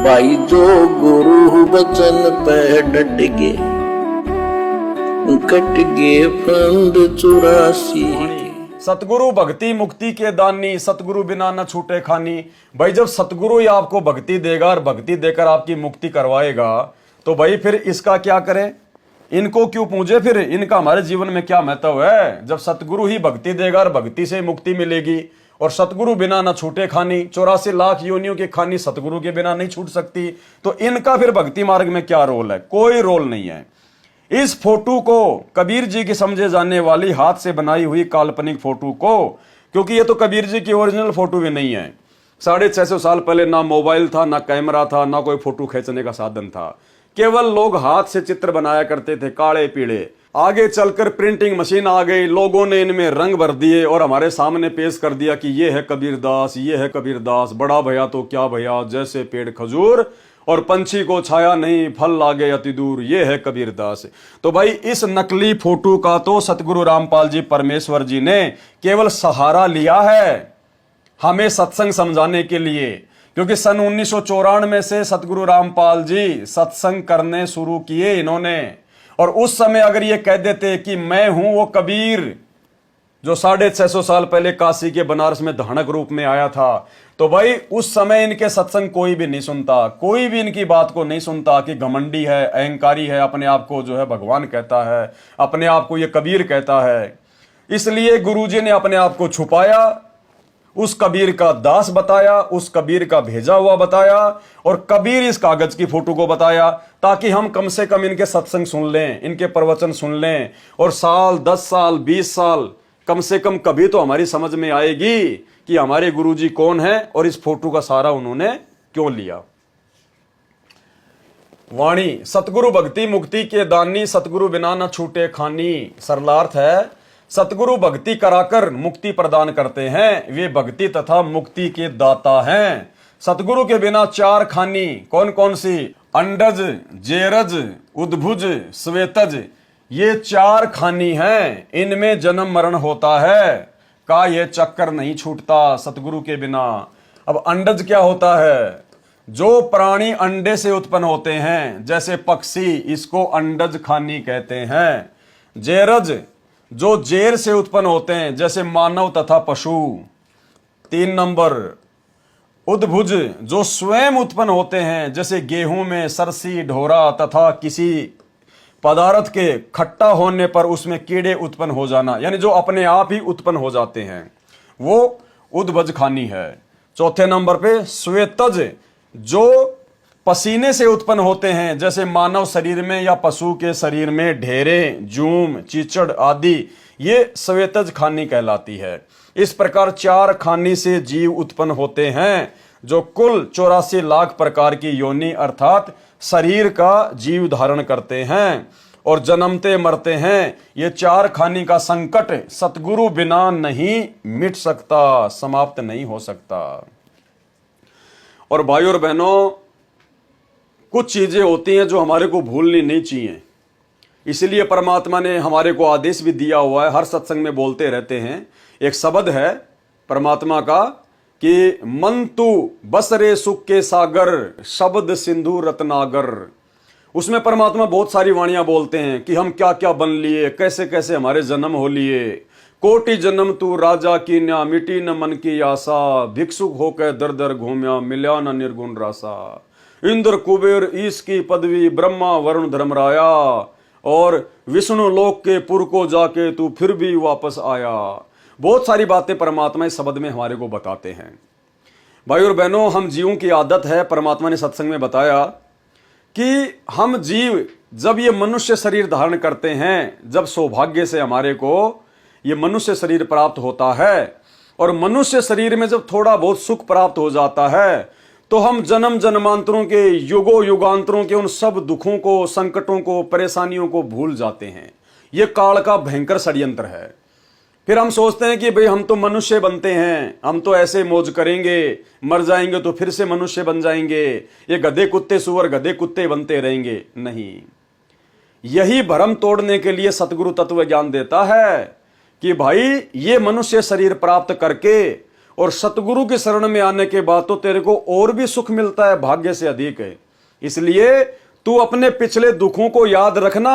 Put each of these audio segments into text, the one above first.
भाई जो गुरु बचन पे डट गे, कट गे फंद 84। सतगुरु भक्ति मुक्ति के दानी, सतगुरु बिना न छूटे खानी। भाई जब सतगुरु ही आपको भक्ति देगा और भक्ति देकर आपकी मुक्ति करवाएगा, तो भाई फिर इसका क्या करें? इनको क्यों पूजे? फिर इनका हमारे जीवन में क्या महत्व है? जब सतगुरु ही भक्ति देगा और भक्ति से मुक्ति मिलेगी, और सतगुरु बिना न छूटे खानी, 84 लाख योनियों की खानी सतगुरु के बिना नहीं छूट सकती, तो इनका फिर भक्ति मार्ग में क्या रोल है? कोई रोल नहीं है। इस फोटो को, कबीर जी की समझे जाने वाली हाथ से बनाई हुई काल्पनिक फोटो को, क्योंकि ये तो कबीर जी की ओरिजिनल फोटो भी नहीं है। 650 साल पहले ना मोबाइल था, ना कैमरा था, ना कोई फोटो खींचने का साधन था। केवल लोग हाथ से चित्र बनाया करते थे, काले पीले। आगे चलकर प्रिंटिंग मशीन आ गई, लोगों ने इनमें रंग भर दिए और हमारे सामने पेश कर दिया कि ये है कबीरदास, ये है कबीरदास। बड़ा भैया तो क्या भैया, जैसे पेड़ खजूर और पंछी को छाया नहीं, फल लागे अति दूर, ये है कबीरदास। तो भाई इस नकली फोटो का तो सतगुरु रामपाल जी परमेश्वर जी ने केवल सहारा लिया है हमें सत्संग समझाने के लिए, क्योंकि सन 1994 से सतगुरु रामपाल जी सत्संग करने शुरू किए इन्होंने। और उस समय अगर ये कह देते कि मैं हूं वो कबीर जो 650 साल पहले काशी के बनारस में धानक रूप में आया था, तो भाई उस समय इनके सत्संग कोई भी नहीं सुनता, कोई भी इनकी बात को नहीं सुनता कि घमंडी है, अहंकारी है, अपने आप को जो है भगवान कहता है, अपने आप को ये कबीर कहता है। इसलिए गुरुजी ने अपने आप को छुपाया, उस कबीर का दास बताया, उस कबीर का भेजा हुआ बताया, और कबीर इस कागज की फोटो को बताया, ताकि हम कम से कम इनके सत्संग सुन लें, इनके प्रवचन सुन लें, और साल 10 साल 20 साल कम से कम कभी तो हमारी समझ में आएगी कि हमारे गुरुजी कौन है और इस फोटो का सहारा उन्होंने क्यों लिया। वाणी सतगुरु भक्ति मुक्ति के दानी, सतगुरु बिना न छूटे खानी। सरलार्थ है, सतगुरु भक्ति कराकर मुक्ति प्रदान करते हैं, वे भक्ति तथा मुक्ति के दाता हैं। सतगुरु के बिना 4 खानी, कौन कौन सी? अंडज, जेरज, उद्भुज, श्वेतज, ये 4 खानी हैं। इनमें जन्म मरण होता है, का ये चक्कर नहीं छूटता सतगुरु के बिना। अब अंडज क्या होता है? जो प्राणी अंडे से उत्पन्न होते हैं, जैसे पक्षी, इसको अंडज खानी कहते हैं। जेरज, जो जेर से उत्पन्न होते हैं, जैसे मानव तथा पशु। 3 नंबर उद्भुज, जो स्वयं उत्पन्न होते हैं, जैसे गेहूं में सरसी, ढोरा तथा किसी पदार्थ के खट्टा होने पर उसमें कीड़े उत्पन्न हो जाना, यानी जो अपने आप ही उत्पन्न हो जाते हैं, वो उद्भज खानी है। 4थे नंबर पे श्वेतज, जो पसीने से उत्पन्न होते हैं, जैसे मानव शरीर में या पशु के शरीर में ढेरे, जूम, चीचड़ आदि, ये श्वेतज खानी कहलाती है। इस प्रकार 4 खानी से जीव उत्पन्न होते हैं, जो कुल 84 लाख प्रकार की योनि अर्थात शरीर का जीव धारण करते हैं और जन्मते मरते हैं। ये 4 खानी का संकट सतगुरु बिना नहीं मिट सकता, समाप्त नहीं हो सकता। और भाइयों और बहनों, कुछ चीजें होती हैं जो हमारे को भूलनी नहीं चाहिए, इसलिए परमात्मा ने हमारे को आदेश भी दिया हुआ है, हर सत्संग में बोलते रहते हैं। एक शब्द है परमात्मा का कि मन तू बसरे सुख के सागर, शब्द सिंधु रत्नागर। उसमें परमात्मा बहुत सारी वाणियां बोलते हैं कि हम क्या क्या बन लिए, कैसे कैसे हमारे जन्म हो लिए। कोटि जन्म तू राजा की न्या, मिटी न मन की आशा, भिक्षुक होकर दर दर घूम्या, मिल्या न निर्गुण रासा। इंद्र कुबेर ईश की पदवी, ब्रह्मा वरुण धर्मराया, और विष्णु लोक के पुर को जाके तू फिर भी वापस आया। बहुत सारी बातें परमात्मा इस शब्द में हमारे को बताते हैं। भाई और बहनों, हम जीवों की आदत है, परमात्मा ने सत्संग में बताया कि हम जीव जब ये मनुष्य शरीर धारण करते हैं, जब सौभाग्य से हमारे को ये मनुष्य शरीर प्राप्त होता है, और मनुष्य शरीर में जब थोड़ा बहुत सुख प्राप्त हो जाता है, तो हम जन्म जन्मांतरों के, युगों युगांतरों के उन सब दुखों को, संकटों को, परेशानियों को भूल जाते हैं। ये काल का भयंकर षड्यंत्र है। फिर हम सोचते हैं कि भाई हम तो मनुष्य बनते हैं, हम तो ऐसे मौज करेंगे, मर जाएंगे तो फिर से मनुष्य बन जाएंगे, ये गधे कुत्ते सुअर गधे कुत्ते बनते रहेंगे। नहीं, यही भ्रम तोड़ने के लिए सतगुरु तत्व ज्ञान देता है कि भाई ये मनुष्य शरीर प्राप्त करके और सतगुरु की शरण में आने के बाद तो तेरे को और भी सुख मिलता है, भाग्य से अधिक है। इसलिए तू अपने पिछले दुखों को याद रखना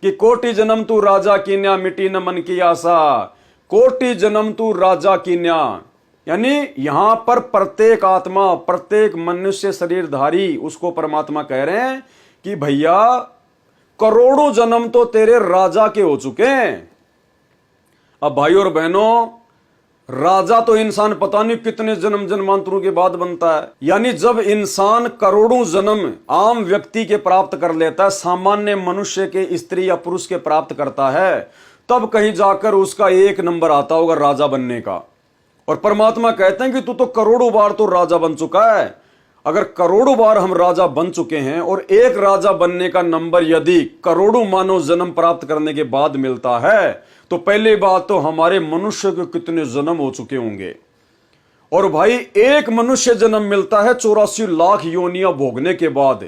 कि कोटि जन्म तू राजा कीन्या, मिटी न मन की आशा। कोटि जन्म तू राजा कीन्या, यानी यहां पर प्रत्येक आत्मा, प्रत्येक मनुष्य शरीरधारी, उसको परमात्मा कह रहे हैं कि भैया करोड़ों जन्म तो तेरे राजा के हो चुके हैं। अब भाई और बहनों, राजा तो इंसान पता नहीं कितने जन्म जन्मांतरों के बाद बनता है। यानी जब इंसान करोड़ों जन्म आम व्यक्ति के प्राप्त कर लेता है, सामान्य मनुष्य के, स्त्री या पुरुष के प्राप्त करता है, तब कहीं जाकर उसका एक नंबर आता होगा राजा बनने का। और परमात्मा कहते हैं कि तू तो करोड़ों बार तो राजा बन चुका है। अगर करोड़ों बार हम राजा बन चुके हैं और एक राजा बनने का नंबर यदि करोड़ों मानव जन्म प्राप्त करने के बाद मिलता है, तो पहली बात तो हमारे मनुष्य के कितने जन्म हो चुके होंगे। और भाई एक मनुष्य जन्म मिलता है 84 लाख योनियां भोगने के बाद।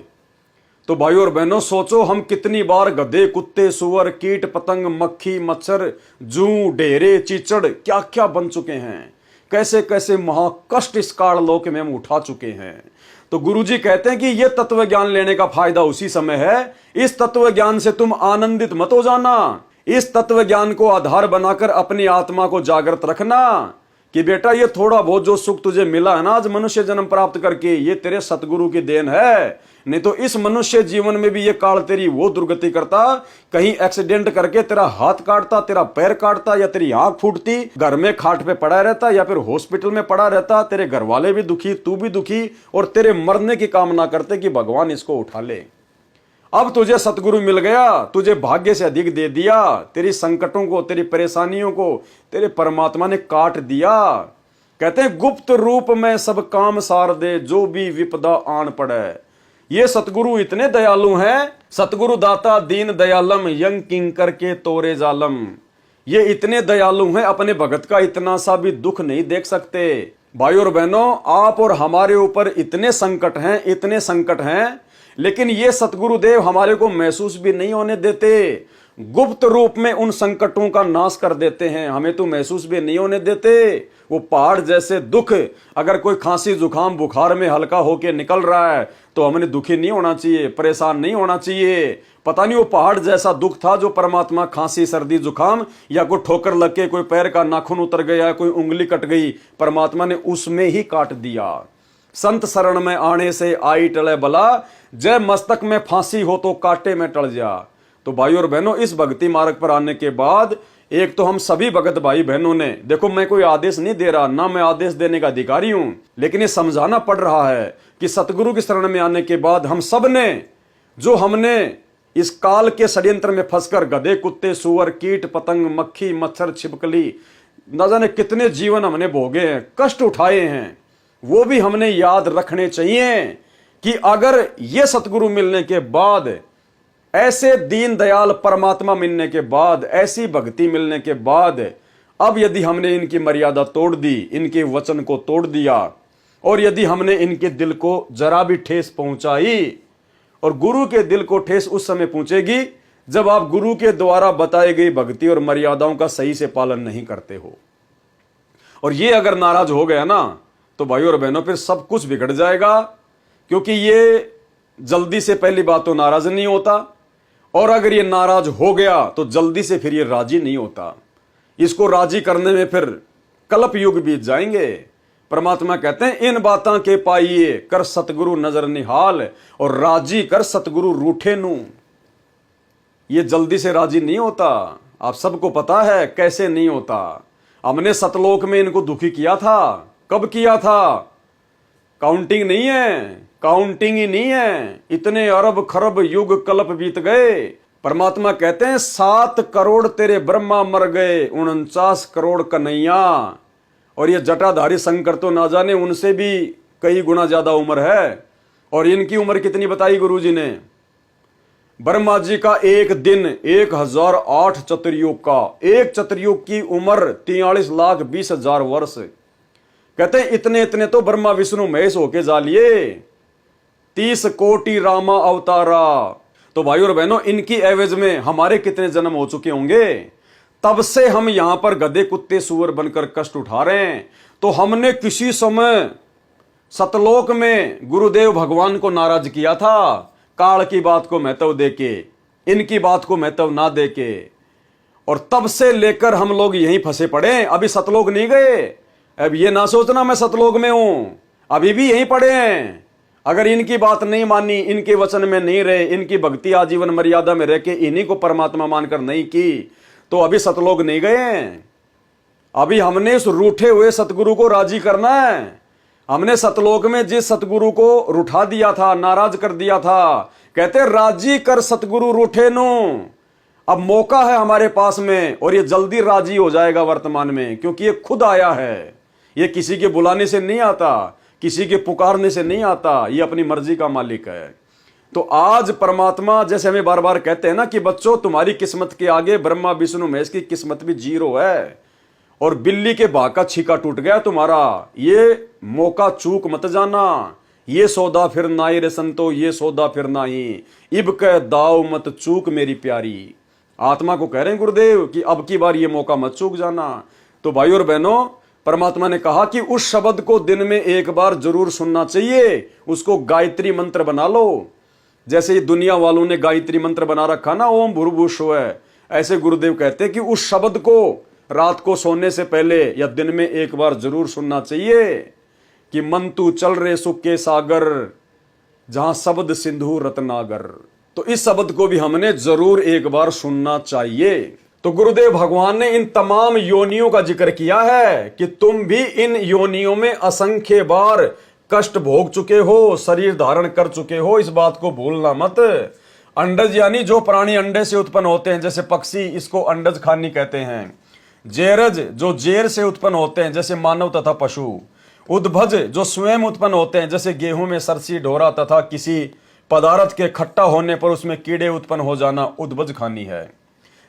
तो भाई और बहनों सोचो हम कितनी बार गधे, कुत्ते, सुअर, कीट पतंग, मक्खी, मच्छर, जू, ढेरे, चीचड़ क्या क्या बन चुके हैं, कैसे कैसे महाकष्ट इस काल लोक में हम उठा चुके हैं। तो गुरुजी कहते हैं कि यह तत्व ज्ञान लेने का फायदा उसी समय है। इस तत्व ज्ञान से तुम आनंदित मत हो जाना। इस तत्व ज्ञान को आधार बनाकर अपनी आत्मा को जागृत रखना कि बेटा ये थोड़ा बहुत जो सुख तुझे मिला है ना आज मनुष्य जन्म प्राप्त करके, ये तेरे सतगुरु की देन है। नहीं तो इस मनुष्य जीवन में भी ये काल तेरी वो दुर्गति करता, कहीं एक्सीडेंट करके तेरा हाथ काटता, तेरा पैर काटता, या तेरी आंख फूटती, घर में खाट पे पड़ा रहता, या फिर हॉस्पिटल में पड़ा रहता। तेरे घर वाले भी दुखी, तू भी दुखी, और तेरे मरने की कामना करते कि भगवान इसको उठा ले। अब तुझे सतगुरु मिल गया, तुझे भाग्य से अधिक दे दिया, तेरी संकटों को, तेरी परेशानियों को तेरे परमात्मा ने काट दिया। कहते हैं गुप्त रूप में सब काम सार दे, जो भी विपदा आन पड़े। ये सतगुरु इतने दयालु हैं। सतगुरु दाता दीन दयालम, यंग किंकर के तोरे जालम। ये इतने दयालु हैं, अपने भगत का इतना सा भी दुख नहीं देख सकते। भाई और बहनों, आप और हमारे ऊपर इतने संकट हैं, इतने संकट हैं, लेकिन ये सतगुरुदेव हमारे को महसूस भी नहीं होने देते। गुप्त रूप में उन संकटों का नाश कर देते हैं, हमें तो महसूस भी नहीं होने देते। वो पहाड़ जैसे दुख, अगर कोई खांसी जुकाम बुखार में हल्का होके निकल रहा है तो हमने दुखी नहीं होना चाहिए, परेशान नहीं होना चाहिए। पता नहीं वो पहाड़ जैसा दुख था जो परमात्मा खांसी सर्दी जुकाम, या कोई ठोकर लग के कोई पैर का नाखून उतर गया, कोई उंगली कट गई, परमात्मा ने उसमें ही काट दिया। संत शरण में आने से आई टले बला, जय मस्तक में फांसी हो तो कांटे में टल जा। तो भाई और बहनों, इस भक्ति मार्ग पर आने के बाद एक तो हम सभी भगत भाई बहनों ने, देखो मैं कोई आदेश नहीं दे रहा, ना मैं आदेश देने का अधिकारी हूं, लेकिन ये समझाना पड़ रहा है कि सतगुरु की शरण में आने के बाद हम सब ने, जो हमने इस काल के षड्यंत्र में फंसकर गधे, कुत्ते, सुअर, कीट पतंग, मक्खी, मच्छर, छिपकली, न जाने कितने जीवन हमने भोगे हैं, कष्ट उठाए हैं, वो भी हमने याद रखने चाहिए कि अगर ये सतगुरु मिलने के बाद, ऐसे दीन दयाल परमात्मा मिलने के बाद, ऐसी भक्ति मिलने के बाद, अब यदि हमने इनकी मर्यादा तोड़ दी, इनके वचन को तोड़ दिया, और यदि हमने इनके दिल को जरा भी ठेस पहुंचाई, और गुरु के दिल को ठेस उस समय पहुंचेगी जब आप गुरु के द्वारा बताई गई भक्ति और मर्यादाओं का सही से पालन नहीं करते हो। और ये अगर नाराज हो गया ना, तो भाई और बहनों फिर सब कुछ बिगड़ जाएगा, क्योंकि ये जल्दी से पहली बात तो नाराज नहीं होता, और अगर ये नाराज हो गया तो जल्दी से फिर ये राजी नहीं होता। इसको राजी करने में फिर कल्प युग बीत जाएंगे। परमात्मा कहते हैं इन बातां के पाइए कर सतगुरु नजर निहाल, और राजी कर सतगुरु रूठे नू। ये जल्दी से राजी नहीं होता, आप सबको पता है कैसे नहीं होता। हमने सतलोक में इनको दुखी किया था, कब किया था? काउंटिंग नहीं है, काउंटिंग ही नहीं है, इतने अरब खरब युग कल्प बीत गए। परमात्मा कहते हैं 7 करोड़ तेरे ब्रह्मा मर गए, 49 करोड़ कन्हैया। और ये जटाधारी शंकर तो ना जाने उनसे भी कई गुना ज्यादा उम्र है। और इनकी उम्र कितनी बताई गुरुजी ने? ब्रह्मा जी का एक दिन 1008 चतुर्युग का, एक चतुर्युग की उम्र 43,20,000 वर्ष। कहते हैं इतने इतने तो ब्रह्मा विष्णु महेश होके जा लिए, 30 कोटि रामा अवतारा। तो भाई और बहनों, इनकी एवज में हमारे कितने जन्म हो चुके होंगे? तब से हम यहां पर गधे, कुत्ते, सुअर बनकर कष्ट उठा रहे हैं। तो हमने किसी समय सतलोक में गुरुदेव भगवान को नाराज किया था, काल की बात को महत्व देके, इनकी बात को महत्व ना देके, और तब से लेकर हम लोग यहीं फंसे पड़े। अभी सतलोक नहीं गए, अब ये ना सोचना मैं सतलोक में हूं, अभी भी यहीं पड़े हैं। अगर इनकी बात नहीं मानी, इनके वचन में नहीं रहे, इनकी भक्ति आजीवन मर्यादा में रह के इन्हीं को परमात्मा मानकर नहीं की, तो अभी सतलोक नहीं गए हैं। अभी हमने उस रूठे हुए सतगुरु को राजी करना है। हमने सतलोक में जिस सतगुरु को रूठा दिया था, नाराज कर दिया था, कहते राजी कर सतगुरु रूठे नु। अब मौका है हमारे पास में, और ये जल्दी राजी हो जाएगा वर्तमान में, क्योंकि ये खुद आया है। ये किसी के बुलाने से नहीं आता, किसी के पुकारने से नहीं आता, ये अपनी मर्जी का मालिक है। तो आज परमात्मा, जैसे हमें बार बार कहते हैं ना कि बच्चों तुम्हारी किस्मत के आगे ब्रह्मा विष्णु महेश की किस्मत भी जीरो है, और बिल्ली के भाग का छीका टूट गया तुम्हारा। ये मौका चूक मत जाना, ये सौदा फिर नाई रे संतो, ये सौदा फिर नाही, इब कह दाव मत चूक मेरी प्यारी। आत्मा को कह रहे हैं गुरुदेव कि अब की बार ये मौका मत चूक जाना। तो भाई और बहनों, परमात्मा ने कहा कि उस शब्द को दिन में एक बार जरूर सुनना चाहिए, उसको गायत्री मंत्र बना लो। जैसे ये दुनिया वालों ने गायत्री मंत्र बना रखा ना, ओम भूर्भुव स्वः, ऐसे गुरुदेव कहते हैं कि उस शब्द को रात को सोने से पहले या दिन में एक बार जरूर सुनना चाहिए कि मन तू चल रे सुख के सागर, जहां शब्द सिंधु रत्नागर। तो इस शब्द को भी हमने जरूर एक बार सुनना चाहिए। तो गुरुदेव भगवान ने इन तमाम योनियों का जिक्र किया है कि तुम भी इन योनियों में असंख्य बार कष्ट भोग चुके हो, शरीर धारण कर चुके हो, इस बात को भूलना मत। अंडज यानी जो प्राणी अंडे से उत्पन्न होते हैं, जैसे पक्षी, इसको अंडज खानी कहते हैं। जेरज जो जेर से उत्पन्न होते हैं, जैसे मानव तथा पशु। उद्भज जो स्वयं उत्पन्न होते हैं, जैसे गेहूं में सरसी, ढोरा तथा किसी पदार्थ के खट्टा होने पर उसमें कीड़े उत्पन्न हो जाना, उद्भज खानी है।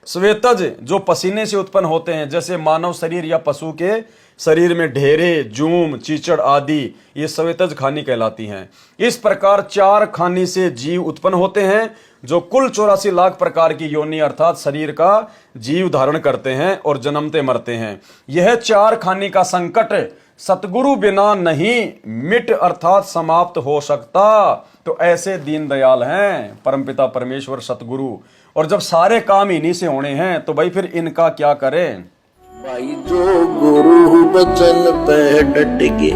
श्वेतज जो पसीने से उत्पन्न होते हैं, जैसे मानव शरीर या पशु के शरीर में ढेरे, जूम, चीचड़ आदि, ये श्वेतज खानी कहलाती हैं। इस प्रकार 4 खानी से जीव उत्पन्न होते हैं, जो कुल 84 लाख प्रकार की योनि अर्थात शरीर का जीव धारण करते हैं और जन्मते मरते हैं। यह 4 खानी का संकट सतगुरु बिना नहीं मिट अर्थात समाप्त हो सकता। तो ऐसे दीनदयाल हैं परमपिता परमेश्वर सतगुरु, और जब सारे काम इन्हीं से होने हैं तो भाई फिर इनका क्या करें। भाई जो गुरु बचन पे डट गए,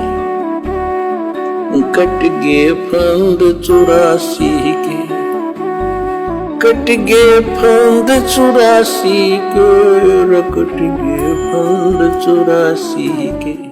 कट गए फंद 84 के, कट गए फंद 84 के, कट गए फंद 84 के।